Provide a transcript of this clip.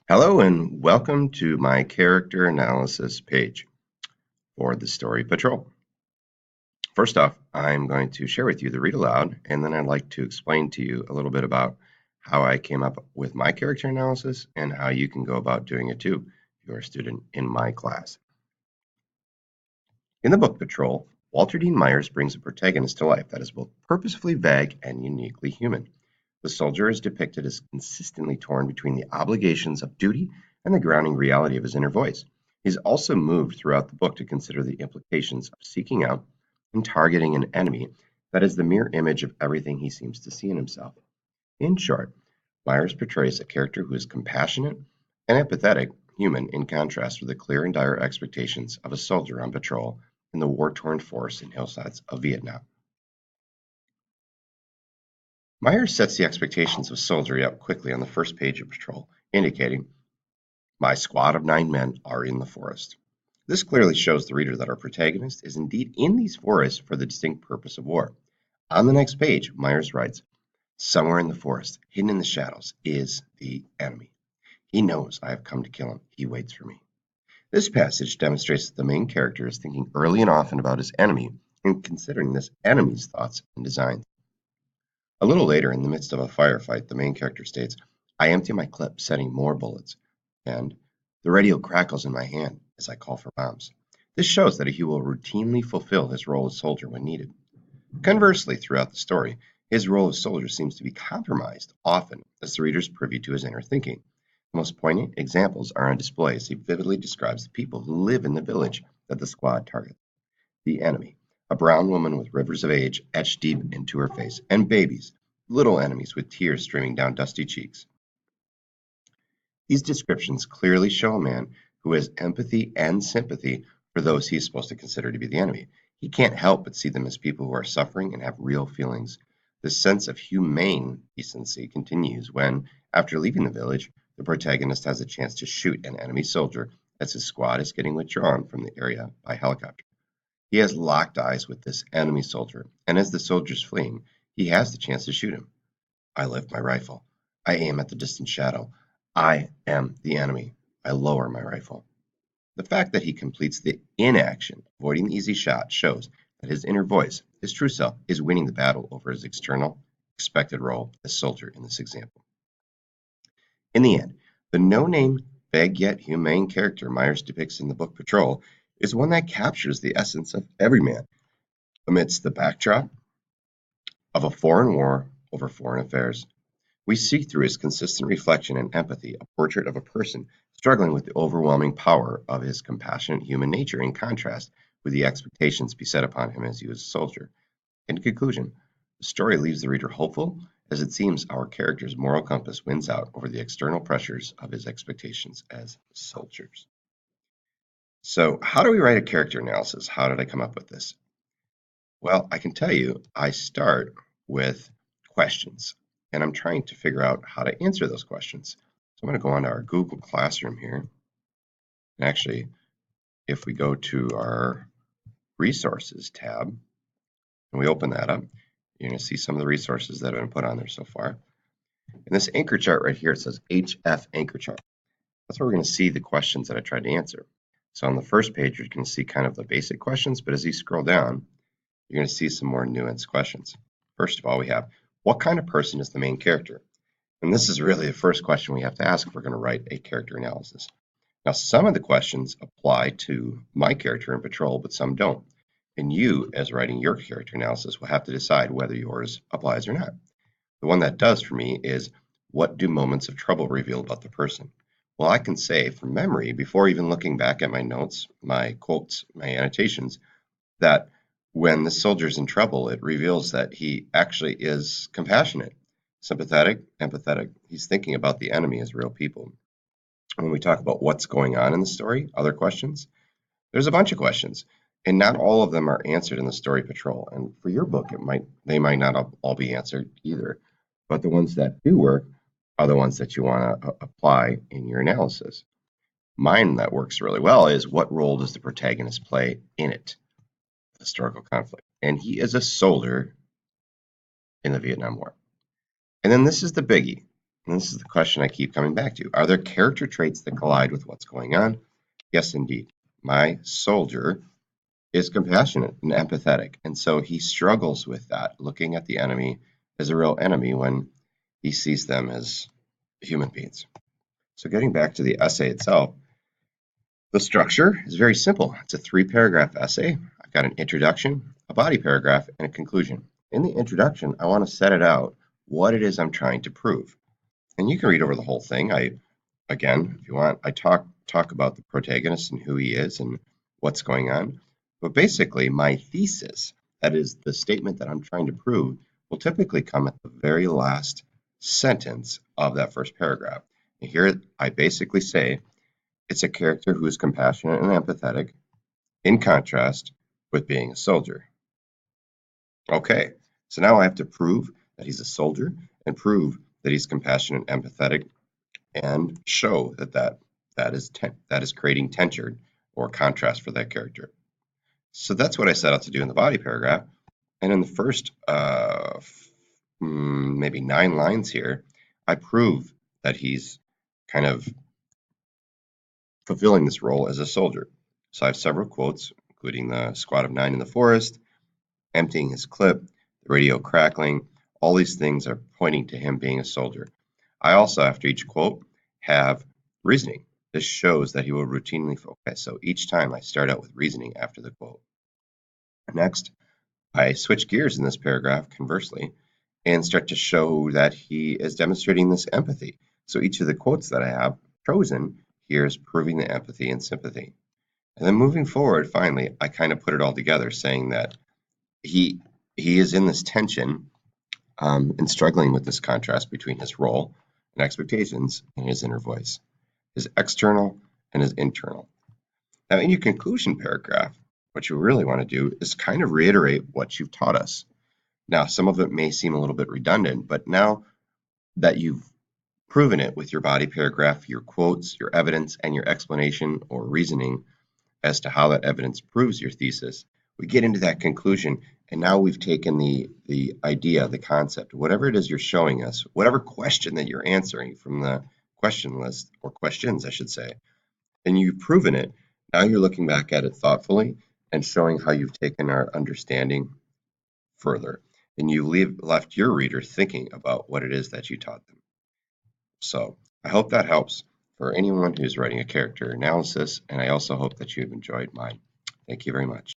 Hello and welcome to my character analysis page for the Story Patrol. First off, I'm going to share with you the read aloud, and then I'd like to explain to you a little bit about how I came up with my character analysis and how you can go about doing it too if you're a student in my class. In the book Patrol, Walter Dean Myers brings a protagonist to life that is both purposefully vague and uniquely human. The soldier is depicted as consistently torn between the obligations of duty and the grounding reality of his inner voice. He's also moved throughout the book to consider the implications of seeking out and targeting an enemy that is the mirror image of everything he seems to see in himself. In short, Myers portrays a character who is compassionate and empathetic human in contrast with the clear and dire expectations of a soldier on patrol in the war-torn forests and hillsides of Vietnam. Myers sets the expectations of soldiery up quickly on the first page of Patrol, indicating, "My squad of 9 men are in the forest." This clearly shows the reader that our protagonist is indeed in these forests for the distinct purpose of war. On the next page, Myers writes, "Somewhere in the forest, hidden in the shadows, is the enemy. He knows I have come to kill him. He waits for me." This passage demonstrates that the main character is thinking early and often about his enemy and considering this enemy's thoughts and designs. A little later, in the midst of a firefight, the main character states, "I empty my clip, setting more bullets," and "the radio crackles in my hand as I call for bombs." This shows that he will routinely fulfill his role as soldier when needed. Conversely, throughout the story, his role as soldier seems to be compromised often as the reader is privy to his inner thinking. The most poignant examples are on display as he vividly describes the people who live in the village that the squad targets. The enemy, a brown woman with rivers of age etched deep into her face, and babies, little enemies with tears streaming down dusty cheeks. These descriptions clearly show a man who has empathy and sympathy for those he is supposed to consider to be the enemy. He can't help but see them as people who are suffering and have real feelings. This sense of humane decency continues when, after leaving the village, the protagonist has a chance to shoot an enemy soldier as his squad is getting withdrawn from the area by helicopter. He has locked eyes with this enemy soldier, and as the soldier is fleeing, he has the chance to shoot him. I lift my rifle. I aim at the distant shadow. I am the enemy. I lower my rifle. The fact that he completes the inaction, avoiding the easy shot, shows that his inner voice, his true self, is winning the battle over his external, expected role as soldier in this example. In the end, the no-name, vague yet humane character Myers depicts in the book Patrol is one that captures the essence of every man amidst the backdrop of a foreign war over foreign affairs. We see through his consistent reflection and empathy a portrait of a person struggling with the overwhelming power of his compassionate human nature in contrast with the expectations beset upon him as he was a soldier. In conclusion, the story leaves the reader hopeful as it seems our character's moral compass wins out over the external pressures of his expectations as soldiers. So, how do we write a character analysis? How did I come up with this? Well, I can tell you, I start with questions, and I'm trying to figure out how to answer those questions. So I'm going to go onto our Google Classroom here. And actually, if we go to our Resources tab, and we open that up, you're going to see some of the resources that have been put on there so far. In this anchor chart right here, it says HF anchor chart. That's where we're going to see the questions that I tried to answer. So on the first page, you're going to see kind of the basic questions, but as you scroll down, you're going to see some more nuanced questions. First of all, we have, what kind of person is the main character? And this is really the first question we have to ask if we're going to write a character analysis. Now, some of the questions apply to my character in Patrol, but some don't. And you, as writing your character analysis, will have to decide whether yours applies or not. The one that does for me is, what do moments of trouble reveal about the person? Well, I can say from memory, before even looking back at my notes, my quotes, my annotations, that when the soldier's in trouble, it reveals that he actually is compassionate, sympathetic, empathetic. He's thinking about the enemy as real people. When we talk about what's going on in the story, other questions, there's a bunch of questions, and not all of them are answered in the story patrol. And for your book, they might not all be answered either. But the ones that do work are the ones that you want to apply in your analysis. Mine that works really well is, what role does the protagonist play in it? Historical conflict. And he is a soldier in the Vietnam War. And then this is the biggie. And this is the question I keep coming back to. Are there character traits that collide with what's going on? Yes, indeed. My soldier is compassionate and empathetic, and so he struggles with that, looking at the enemy as a real enemy when he sees them as human beings. So getting back to the essay itself, the structure is very simple. It's a 3-paragraph essay. I've got an introduction, a body paragraph, and a conclusion. In the introduction, I want to set it out what it is I'm trying to prove. And you can read over the whole thing. Again, if you want, I talk about the protagonist and who he is and what's going on. But basically, my thesis, that is the statement that I'm trying to prove, will typically come at the very last sentence of that first paragraph. And here I basically say it's a character who is compassionate and empathetic, in contrast with being a soldier. Okay, so now I have to prove that he's a soldier and prove that he's compassionate and empathetic and show that is creating tension or contrast for that character. So that's what I set out to do in the body paragraph. And in the first maybe 9 lines here, I prove that he's kind of fulfilling this role as a soldier. So I have several quotes, including the squad of 9 in the forest, emptying his clip, the radio crackling. All these things are pointing to him being a soldier. I also, after each quote, have reasoning. This shows that he will routinely focus. So each time I start out with reasoning after the quote. Next, I switch gears in this paragraph, conversely, and start to show that he is demonstrating this empathy. So each of the quotes that I have chosen here is proving the empathy and sympathy. And then moving forward, finally, I kind of put it all together, saying that he is in this tension and struggling with this contrast between his role and expectations and his inner voice, his external and his internal. Now, in your conclusion paragraph, what you really want to do is kind of reiterate what you've taught us. Now, some of it may seem a little bit redundant, but now that you've proven it with your body paragraph, your quotes, your evidence, and your explanation or reasoning as to how that evidence proves your thesis, we get into that conclusion, and now we've taken the idea, the concept, whatever it is you're showing us, whatever question that you're answering from the question list, or questions, I should say, and you've proven it. Now you're looking back at it thoughtfully and showing how you've taken our understanding further. And you left your reader thinking about what it is that you taught them. So I hope that helps for anyone who's writing a character analysis, and I also hope that you've enjoyed mine. Thank you very much.